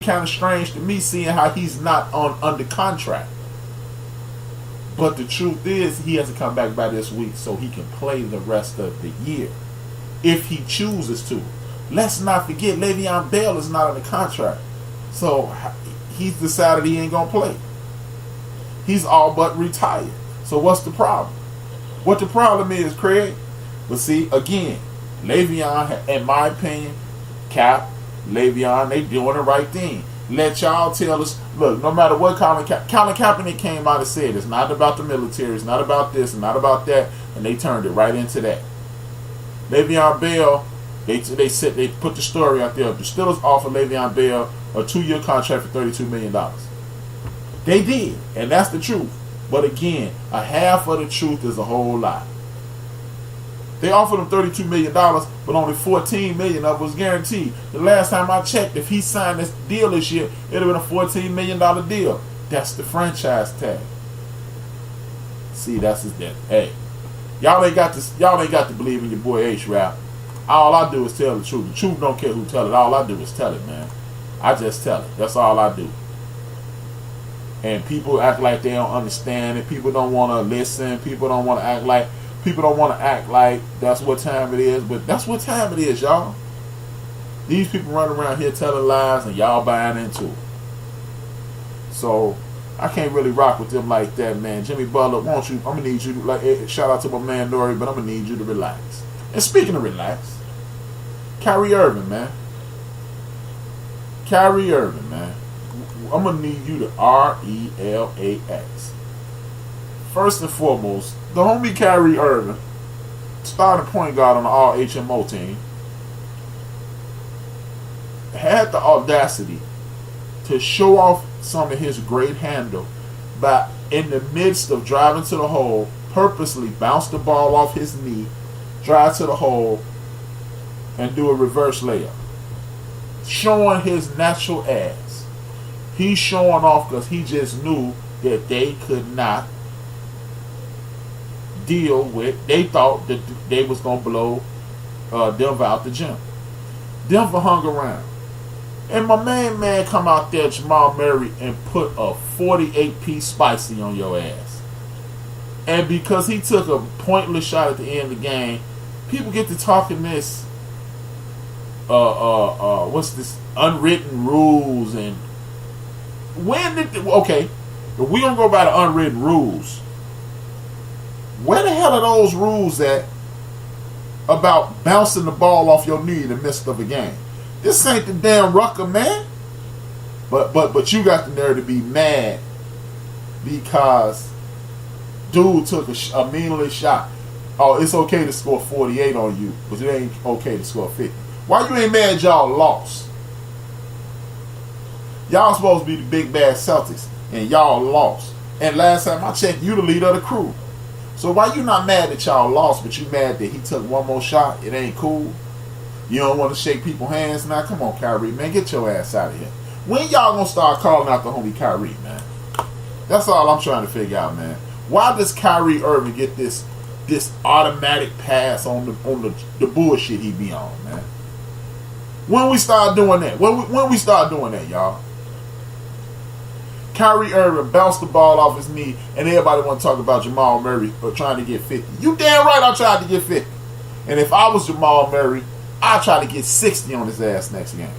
kind of strange to me seeing how he's not under contract. But the truth is, he has to come back by this week so he can play the rest of the year, if he chooses to. Let's not forget, Le'Veon Bell is not under contract, so he's decided he ain't gonna play. He's all but retired. So what's the problem? What the problem is, Craig? But see, again, Le'Veon, in my opinion, Cap, Le'Veon, they doing the right thing. Let y'all tell us, look, no matter what Colin Kaepernick came out and said, it's not about the military, it's not about this, and not about that, and they turned it right into that. Le'Veon Bell, they put the story out there. The Steelers offered Le'Veon Bell a 2-year contract for $32 million. They did, and that's the truth. But again, a half of the truth is a whole lot. They offered him $32 million, but only $14 million of it was guaranteed. The last time I checked, if he signed this deal this year, it would have been a $14 million deal. That's the franchise tag. See, that's his death. Hey, y'all ain't got to believe in your boy H-Rap. All I do is tell the truth. The truth don't care who tell it. All I do is tell it, man. I just tell it. That's all I do. And people act like they don't understand it. People don't want to listen. People don't want to act like that's what time it is. But that's what time it is, y'all. These people running around here telling lies and y'all buying into it. So I can't really rock with them like that, man. Jimmy Butler, I'm gonna need you to, shout out to my man Nori, but I'm gonna need you to relax. And speaking of relax, Kyrie Irving, man. I'm going to need you to RELAX. First and foremost, the homie Kyrie Irving, starting point guard on the All-HMO team, had the audacity to show off some of his great handle by, in the midst of driving to the hole, purposely bounce the ball off his knee, drive to the hole, and do a reverse layup. Showing his natural ass. He's showing off because he just knew that they could not deal with. They thought that they was going to blow Denver out the gym. Denver hung around. And my man come out there, Jamal Murray, and put a 48-piece spicy on your ass. And because he took a pointless shot at the end of the game, people get to talking this, what's this, unwritten rules, and when did okay, if we gonna go by the unwritten rules, where the hell are those rules at about bouncing the ball off your knee in the midst of a game? This ain't the damn Rucker, man. But you got the nerve to be mad because dude took a meaningless shot. Oh, it's okay to score 48 on you, but it ain't okay to score 50. Why you ain't mad y'all lost? Y'all supposed to be the big bad Celtics, and y'all lost. And last time I checked, you the leader of the crew. So why you not mad that y'all lost, but you mad that he took one more shot? It ain't cool. You don't want to shake people's hands now? Come on, Kyrie, man, get your ass out of here. When y'all gonna start calling out the homie Kyrie, man? That's all I'm trying to figure out, man. Why does Kyrie Irving get this automatic pass on the bullshit he be on, man? When we start doing that? When we start doing that, y'all? Kyrie Irving bounced the ball off his knee, and everybody want to talk about Jamal Murray or trying to get 50. You damn right I tried to get 50. And if I was Jamal Murray, I'd try to get 60 on his ass next game.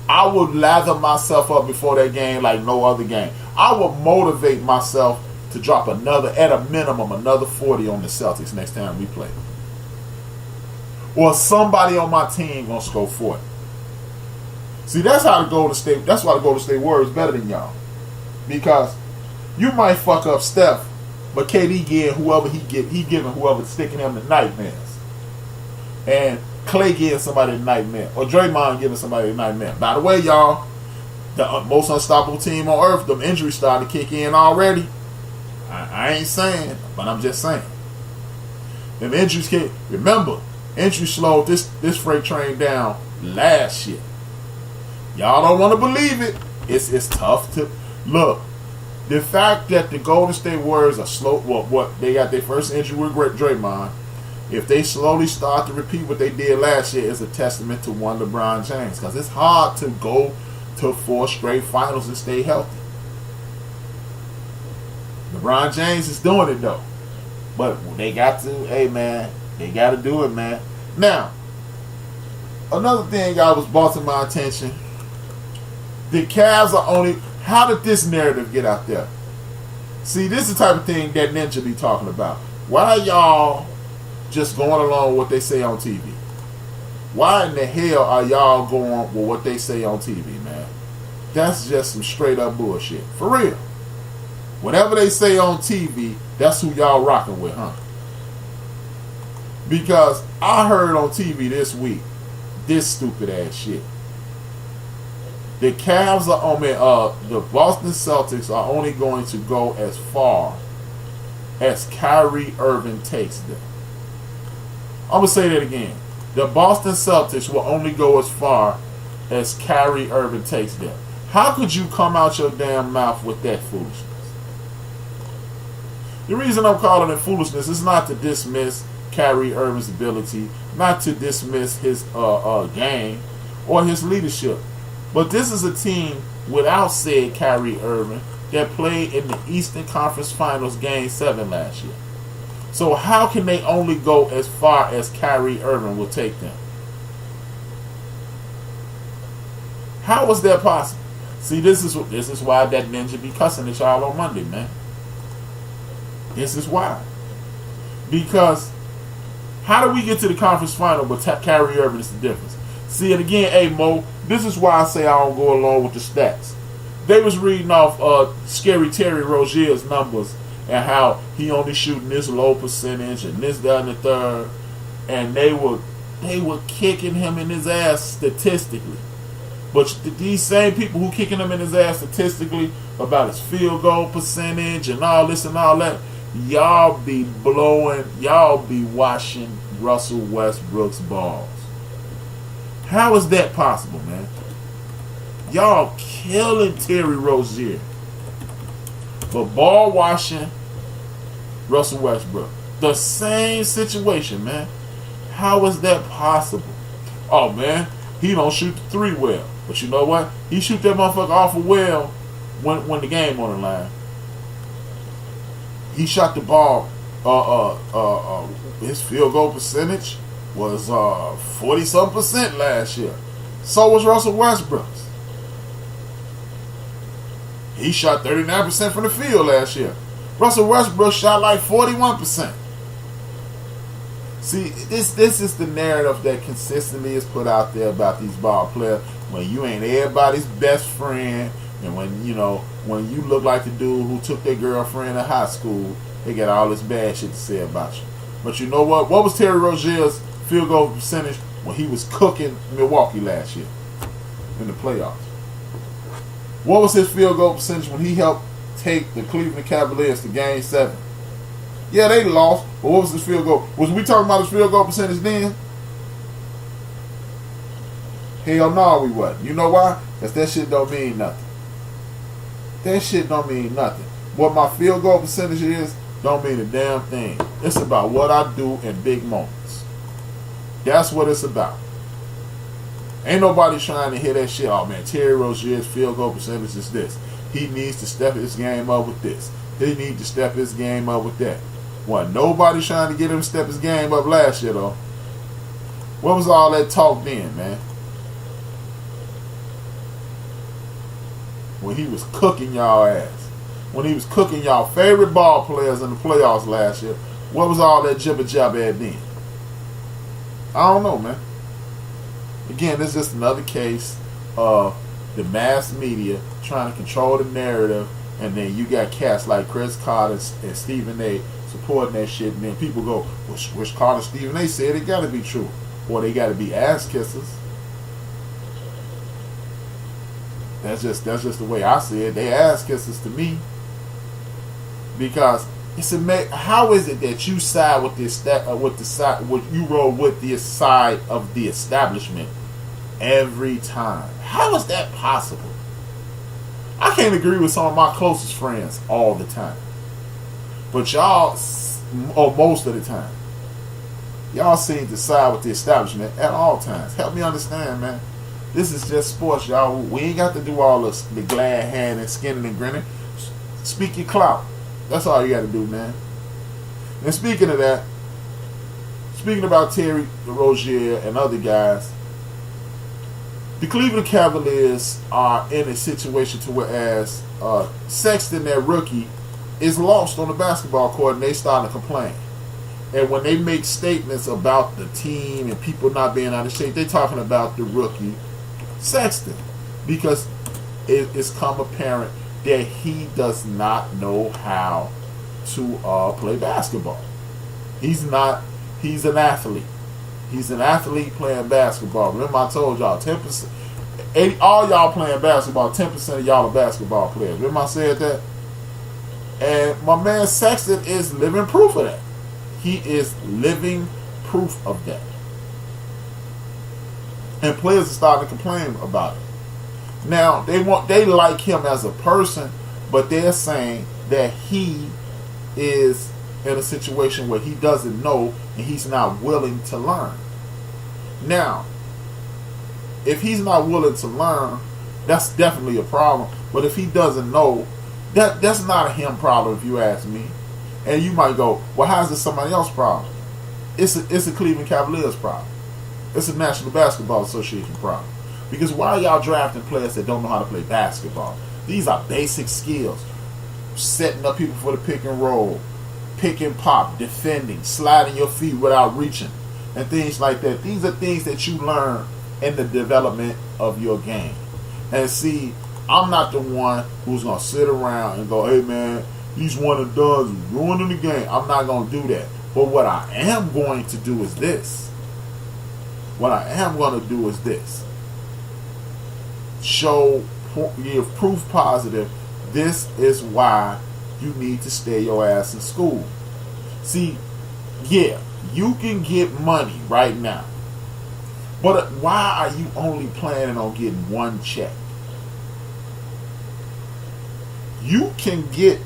I would lather myself up before that game like no other game. I would motivate myself to drop at a minimum, another 40 on the Celtics next time we play. Or somebody on my team gonna score 40. See, that's why the Golden State Warriors better than y'all. Because you might fuck up Steph, but KD giving whoever sticking him the nightmares. And Clay giving somebody the nightmare. Or Draymond giving somebody the nightmare. By the way, y'all, the most unstoppable team on earth, them injuries starting to kick in already. I ain't saying, but I'm just saying. Them injuries remember, injuries slowed this freight train down last year. Y'all don't want to believe it. It's tough to look. The fact that the Golden State Warriors are slow, what they got their first injury with Draymond. If they slowly start to repeat what they did last year, is a testament to one LeBron James. Because it's hard to go took 4 straight finals and stayed healthy. LeBron James is doing it though. But they got to, hey man, they got to do it, man. Now, another thing I was brought to my attention, the Cavs are only, how did this narrative get out there? See, this is the type of thing that Ninja be talking about. Why are y'all just going along with what they say on TV? Why in the hell are y'all going with what they say on TV, man? That's just some straight up bullshit. For real. Whatever they say on TV, that's who y'all rocking with, huh? Because I heard on TV this week this stupid ass shit. The Cavs are on the Boston Celtics are only going to go as far as Kyrie Irving takes them. I'm gonna say that again. The Boston Celtics will only go as far as Kyrie Irving takes them. How could you come out your damn mouth with that foolishness? The reason I'm calling it foolishness is not to dismiss Kyrie Irving's ability, not to dismiss his game or his leadership. But this is a team without said Kyrie Irving that played in the Eastern Conference Finals Game 7 last year. So how can they only go as far as Kyrie Irving will take them? How is that possible? See, this is why that ninja be cussing at y'all on Monday, man. This is why. Because how do we get to the conference final but Kyrie Irving is the difference? See, and again, hey Mo, this is why I say I don't go along with the stats. They was reading off Scary Terry Rozier's numbers and how he only shooting this low percentage and this, that, and the third, and they were kicking him in his ass statistically. But these same people who kicking him in his ass statistically about his field goal percentage and all this and all that, y'all be washing Russell Westbrook's balls. How is that possible, man? Y'all killing Terry Rozier, but ball washing Russell Westbrook. The same situation, man. How is that possible? Oh man, he don't shoot the 3 well. But you know what? He shoot that motherfucker awful well when the game on the line. He shot the ball. His field goal percentage was 40-something% last year. So was Russell Westbrook's. He shot 39% from the field last year. Russell Westbrook shot like 41%. See, this is the narrative that consistently is put out there about these ball players. When you ain't everybody's best friend, and when you look like the dude who took their girlfriend in high school, they got all this bad shit to say about you. But you know what? What was Terry Rozier's field goal percentage when he was cooking Milwaukee last year in the playoffs? What was his field goal percentage when he helped take the Cleveland Cavaliers to Game 7? Yeah, they lost, but what was his field goal? Was we talking about his field goal percentage then? Hell no, we wasn't. You know why? Because that shit don't mean nothing. That shit don't mean nothing. What my field goal percentage is don't mean a damn thing. It's about what I do in big moments. That's what it's about. Ain't nobody trying to hear that shit. Oh man, Terry Rozier's field goal percentage is this. He needs to step his game up with this. He needs to step his game up with that. Wasn't nobody trying to get him to step his game up last year though. What was all that talk then, man? When he was cooking y'all ass. When he was cooking y'all favorite ball players in the playoffs last year. What was all that jibber jabber at then? I don't know, man. Again, this is just another case of the mass media trying to control the narrative, and then you got cats like Chris Carter and Stephen A. supporting that shit, and then people go, well, Chris Carter and Stephen A. said it got to be true. Or they got to be ass kissers. That's just the way I see it. They ass kissers to me. Because how is it that you side with this you roll with this side of the establishment every time? How is that possible? I can't agree with some of my closest friends all the time, but y'all, or most of the time, y'all seem to side with the establishment at all times. Help me understand, man. This is just sports, y'all. We ain't got to do all the glad hand and skinning and grinning. Speak your clout. That's all you got to do, man. And speaking of that, speaking about Terry Rozier and other guys, the Cleveland Cavaliers are in a situation to whereas Sexton, their rookie, is lost on the basketball court and they starting to complain. And when they make statements about the team and people not being out of shape, they're talking about the rookie Sexton, because it's come apparent that he does not know how to play basketball. He's an athlete. He's an athlete playing basketball. Remember I told y'all 10%, all y'all playing basketball, 10% of y'all are basketball players. Remember I said that? And my man Sexton is living proof of that. He is living proof of that. And players are starting to complain about it. Now, they like him as a person, but they're saying that he is in a situation where he doesn't know and he's not willing to learn. Now, if he's not willing to learn, that's definitely a problem. But if he doesn't know, that's not a him problem, if you ask me. And you might go, well, how is this somebody else's problem? It's a Cleveland Cavaliers problem. It's a National Basketball Association problem. Because why are y'all drafting players that don't know how to play basketball? These are basic skills. Setting up people for the pick and roll, pick and pop, defending, sliding your feet without reaching, and things like that. These are things that you learn in the development of your game. And see, I'm not the one who's going to sit around and go, hey man, he's one and done, he's ruining the game. I'm not going to do that. But what I am going to do is this. Give proof positive. This is why you need to stay your ass in school. See, yeah, you can get money right now. But why are you only planning on getting one check? You can get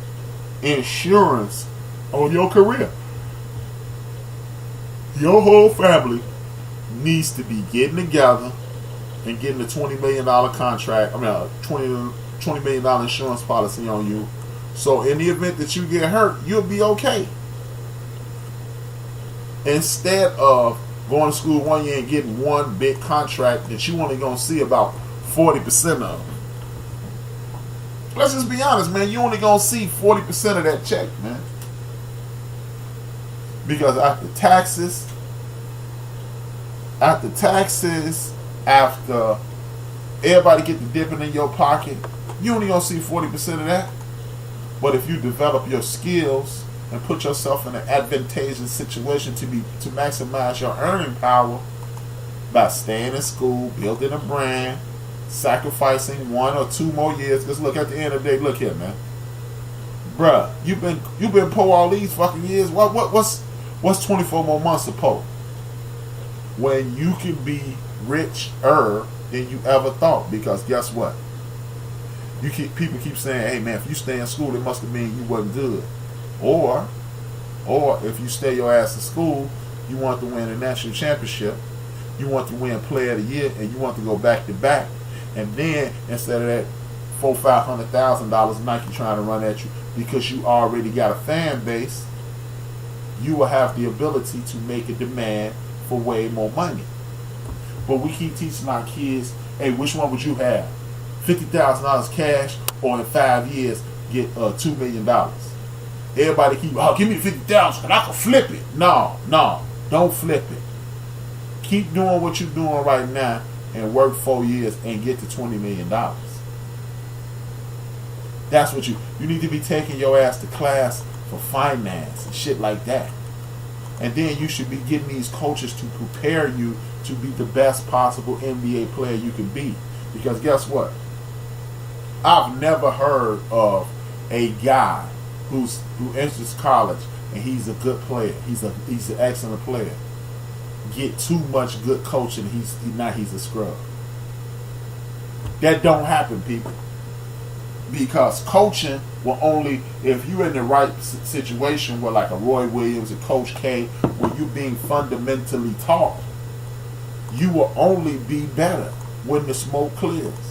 insurance on your career. Your whole family needs to be getting together and getting a $20 million contract. I mean, a $20 million insurance policy on you. So in the event that you get hurt, you'll be okay. Instead of going to school 1 year and getting one big contract that you only going to see about 40% of. Let's just be honest, man. You only going to see 40% of that check, man. Because after taxes, after everybody get the dipping in your pocket, you only gonna see 40% of that. But if you develop your skills and put yourself in an advantageous situation to maximize your earning power by staying in school, building a brand, sacrificing 1 or 2 more years. Because look, at the end of the day, look here, man. Bruh, you've been poor all these fucking years. What's 24 more months of poor? When you can be richer than you ever thought. Because guess what? People keep saying, hey man, if you stay in school, it must have mean you wasn't good. Or if you stay your ass in school, you want to win a national championship, you want to win player of the year, and you want to go back to back. And then instead of that $400,000-$500,000 Nike trying to run at you, because you already got a fan base, you will have the ability to make a demand for way more money. But we keep teaching our kids, hey, which one would you have? $50,000 cash, or in 5 years get $2 million. Everybody keep, give me the $50,000 because I can flip it. No, don't flip it. Keep doing what you're doing right now and work 4 years and get to $20 million. That's what you need to be taking your ass to class for finance and shit like that. And then you should be getting these coaches to prepare you to be the best possible NBA player you can be. Because guess what? I've never heard of a guy who enters college and he's a good player. He's an excellent player. Get too much good coaching, he's a scrub. That don't happen, people. Because coaching will only, if you're in the right situation where like a Roy Williams and Coach K, where you're being fundamentally taught, you will only be better. when the smoke clears.